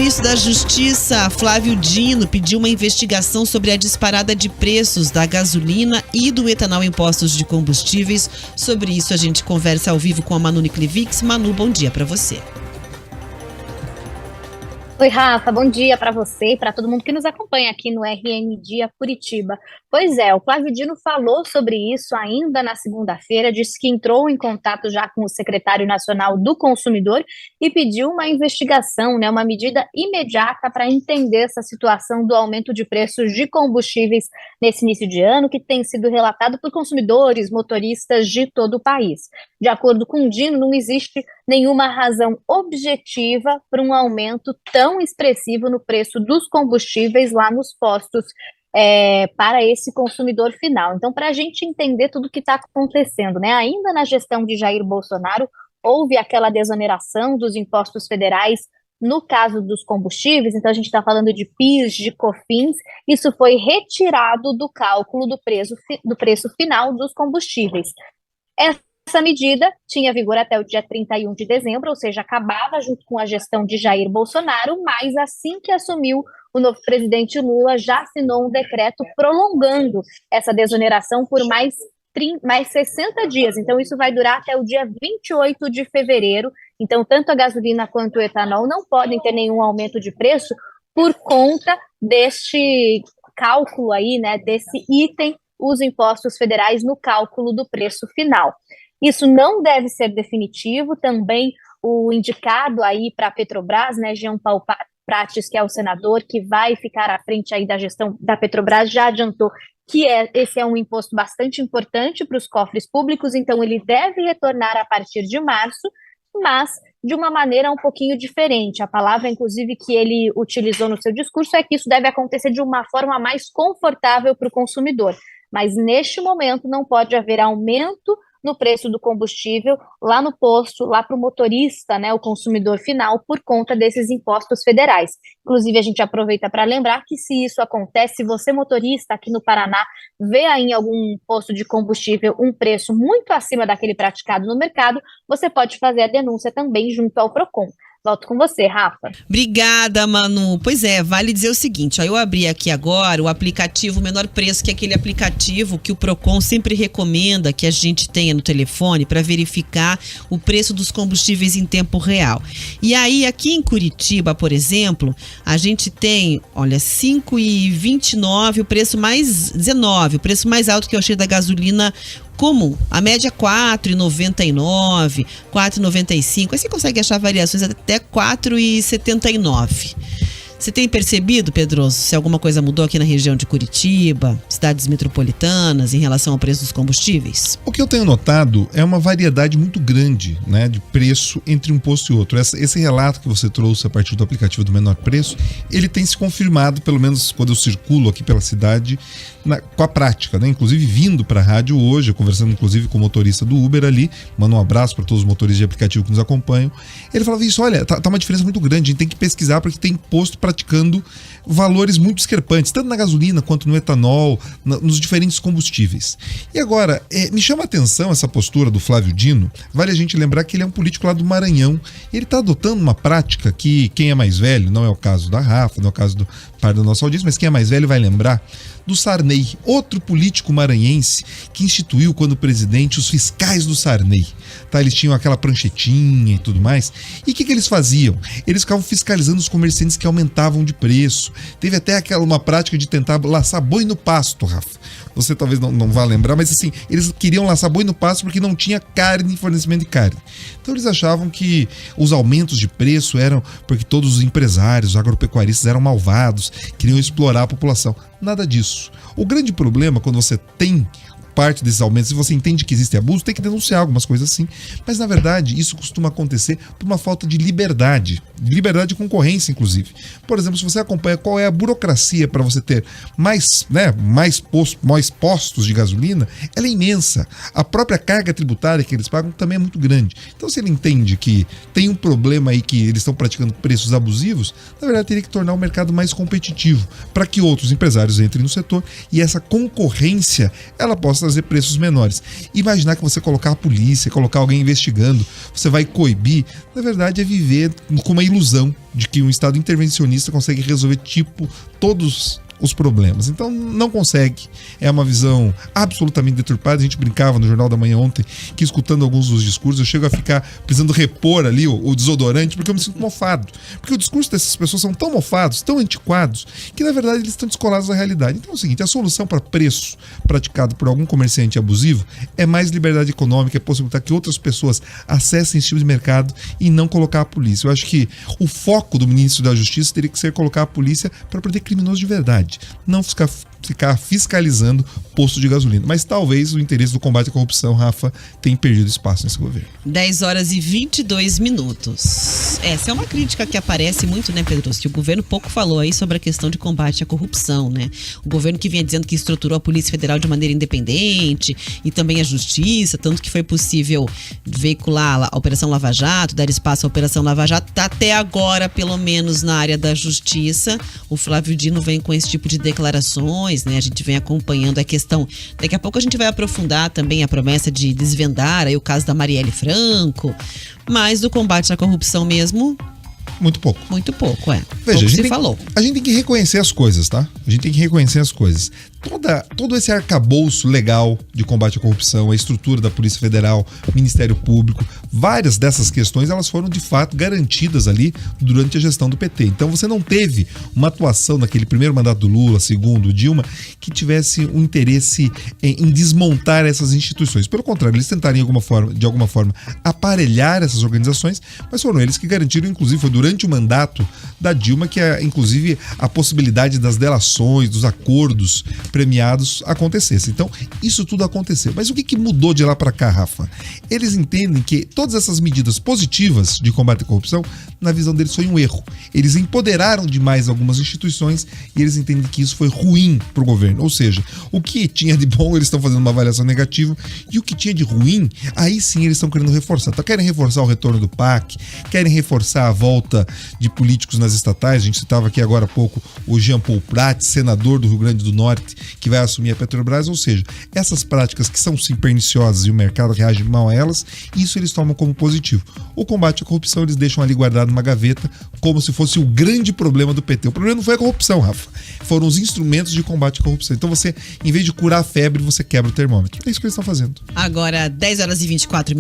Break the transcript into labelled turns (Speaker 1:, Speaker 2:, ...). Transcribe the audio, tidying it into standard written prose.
Speaker 1: Ministro da Justiça, Flávio Dino, pediu uma investigação sobre a disparada de preços da gasolina e do etanol em postos de combustíveis. Sobre isso a gente conversa ao vivo com a Manu Niklevics. Manu, bom dia para você.
Speaker 2: Oi, Rafa, bom dia para você e para todo mundo que nos acompanha aqui no RN Dia Curitiba. Pois é, o Flávio Dino falou sobre isso ainda na segunda-feira, disse que entrou em contato já com o secretário nacional do consumidor e pediu uma investigação, uma medida imediata para entender essa situação do aumento de preços de combustíveis nesse início de ano, que tem sido relatado por consumidores, motoristas de todo o país. De acordo com o Dino, não existe nenhuma razão objetiva para um aumento tão expressivo no preço dos combustíveis lá nos postos para esse consumidor final. Então, para a gente entender tudo o que está acontecendo, ainda na gestão de Jair Bolsonaro, houve aquela desoneração dos impostos federais no caso dos combustíveis, então a gente está falando de PIS, de COFINS, isso foi retirado do cálculo do preço final dos combustíveis. Essa medida tinha vigor até o dia 31 de dezembro, ou seja, acabava junto com a gestão de Jair Bolsonaro, mas assim que assumiu, o novo presidente Lula já assinou um decreto prolongando essa desoneração por mais 60 dias. Então, isso vai durar até o dia 28 de fevereiro. Então, tanto a gasolina quanto o etanol não podem ter nenhum aumento de preço por conta deste cálculo aí, desse item, os impostos federais no cálculo do preço final. Isso não deve ser definitivo. Também o indicado aí para a Petrobras, Jean Paul Prates, que é o senador que vai ficar à frente aí da gestão da Petrobras, já adiantou que esse é um imposto bastante importante para os cofres públicos, então ele deve retornar a partir de março, mas de uma maneira um pouquinho diferente. A palavra, inclusive, que ele utilizou no seu discurso é que isso deve acontecer de uma forma mais confortável para o consumidor. Mas neste momento não pode haver aumento no preço do combustível lá no posto, lá para o motorista, o consumidor final, por conta desses impostos federais. Inclusive, a gente aproveita para lembrar que se isso acontece, se você motorista aqui no Paraná vê aí em algum posto de combustível um preço muito acima daquele praticado no mercado, você pode fazer a denúncia também junto ao Procon. Volto com você, Rafa.
Speaker 1: Obrigada, Manu. Pois é, vale dizer o seguinte, eu abri aqui agora o aplicativo Menor Preço, que é aquele aplicativo que o Procon sempre recomenda que a gente tenha no telefone para verificar o preço dos combustíveis em tempo real. E aí, aqui em Curitiba, por exemplo, a gente tem, olha, 5,29, o preço mais 19, o preço mais alto que eu achei da gasolina comum. A média é 4,99, 4,95. Aí você consegue achar variações até 4,79. Você tem percebido, Pedroso, se alguma coisa mudou aqui na região de Curitiba, cidades metropolitanas, em relação ao preço dos combustíveis?
Speaker 3: O que eu tenho notado é uma variedade muito grande, de preço entre um posto e outro. Esse relato que você trouxe a partir do aplicativo do Menor Preço, ele tem se confirmado, pelo menos quando eu circulo aqui pela cidade, com a prática, Inclusive vindo para a rádio hoje, conversando inclusive com o motorista do Uber ali, mando um abraço para todos os motoristas de aplicativo que nos acompanham. Ele falava isso, olha, tá uma diferença muito grande, a gente tem que pesquisar porque tem posto praticando valores muito discrepantes, tanto na gasolina quanto no etanol, nos diferentes combustíveis. E agora, me chama a atenção essa postura do Flávio Dino. Vale a gente lembrar que ele é um político lá do Maranhão, e ele está adotando uma prática que quem é mais velho, não é o caso da Rafa, não é o caso do par da nossa audiência, mas quem é mais velho vai lembrar do Sarney, outro político maranhense que instituiu, quando presidente, os fiscais do Sarney. Eles tinham aquela pranchetinha e tudo mais. E o que eles faziam? Eles ficavam fiscalizando os comerciantes que aumentavam de preço. Teve até uma prática de tentar laçar boi no pasto, Rafa. Você talvez não vá lembrar, mas assim, eles queriam laçar boi no pasto porque não tinha carne, fornecimento de carne. Então eles achavam que os aumentos de preço eram porque todos os empresários, os agropecuaristas eram malvados, queriam explorar a população. Nada disso. O grande problema, quando você tem parte desses aumentos, se você entende que existe abuso, tem que denunciar algumas coisas assim. Mas, na verdade, isso costuma acontecer por uma falta de liberdade de concorrência, inclusive. Por exemplo, se você acompanha qual é a burocracia para você ter mais postos de gasolina, ela é imensa. A própria carga tributária que eles pagam também é muito grande. Então, se ele entende que tem um problema aí que eles estão praticando preços abusivos, na verdade, teria que tornar o mercado mais competitivo para que outros empresários entrem no setor e essa concorrência ela possa trazer preços menores. Imaginar que você colocar a polícia, colocar alguém investigando, você vai coibir, na verdade é viver com uma ilusão de que um Estado intervencionista consegue resolver todos os problemas. Então não consegue. É uma visão absolutamente deturpada. A gente brincava no Jornal da Manhã ontem que, escutando alguns dos discursos, eu chego a ficar precisando repor ali o desodorante, porque eu me sinto mofado. Porque o discurso dessas pessoas são tão mofados, tão antiquados, que na verdade eles estão descolados da realidade. Então é o seguinte, a solução para preço praticado por algum comerciante abusivo é mais liberdade econômica, é possibilitar que outras pessoas acessem esse tipo de mercado e não colocar a polícia. Eu acho que o foco do ministro da Justiça teria que ser colocar a polícia para prender criminosos de verdade. Não ficar fiscalizando posto de gasolina. Mas talvez o interesse do combate à corrupção, Rafa, tenha perdido espaço nesse governo.
Speaker 1: 10h22. Essa é uma crítica que aparece muito, né, Pedro? Que o governo pouco falou aí sobre a questão de combate à corrupção, né? O governo que vinha dizendo que estruturou a Polícia Federal de maneira independente e também a Justiça, tanto que foi possível veicular a Operação Lava Jato, dar espaço à Operação Lava Jato. Até agora, pelo menos na área da Justiça, o Flávio Dino vem com esse tipo de declarações, né? A gente vem acompanhando a questão. Daqui a pouco a gente vai aprofundar também a promessa de desvendar aí o caso da Marielle Franco, mas do combate à corrupção mesmo,
Speaker 3: muito pouco.
Speaker 1: Muito pouco, é.
Speaker 3: Veja,
Speaker 1: pouco se falou.
Speaker 3: A gente tem que reconhecer as coisas, tá? A gente tem que reconhecer as coisas. Todo esse arcabouço legal de combate à corrupção, a estrutura da Polícia Federal, Ministério Público, várias dessas questões, elas foram de fato garantidas ali durante a gestão do PT. Então você não teve uma atuação naquele primeiro mandato do Lula, segundo Dilma, que tivesse um interesse em desmontar essas instituições. Pelo contrário, eles tentaram de alguma forma aparelhar essas organizações, mas foram eles que garantiram, inclusive foi durante o mandato da Dilma que inclusive a possibilidade das delações, dos acordos premiados acontecesse. Então, isso tudo aconteceu. Mas o que mudou de lá para cá, Rafa? Eles entendem que todas essas medidas positivas de combate à corrupção, na visão deles, foi um erro. Eles empoderaram demais algumas instituições e eles entendem que isso foi ruim para o governo. Ou seja, o que tinha de bom, eles estão fazendo uma avaliação negativa, e o que tinha de ruim, aí sim eles estão querendo reforçar. Então, querem reforçar o retorno do PAC, querem reforçar a volta de políticos nas estatais. A gente citava aqui agora há pouco o Jean Paul Prats, senador do Rio Grande do Norte, que vai assumir a Petrobras. Ou seja, essas práticas que são sim perniciosas e o mercado reage mal a elas, isso eles tomam como positivo. O combate à corrupção eles deixam ali guardado numa gaveta como se fosse o grande problema do PT. O problema não foi a corrupção, Rafa. Foram os instrumentos de combate à corrupção. Então você, em vez de curar a febre, você quebra o termômetro. É isso que eles estão fazendo.
Speaker 1: Agora, 10h24.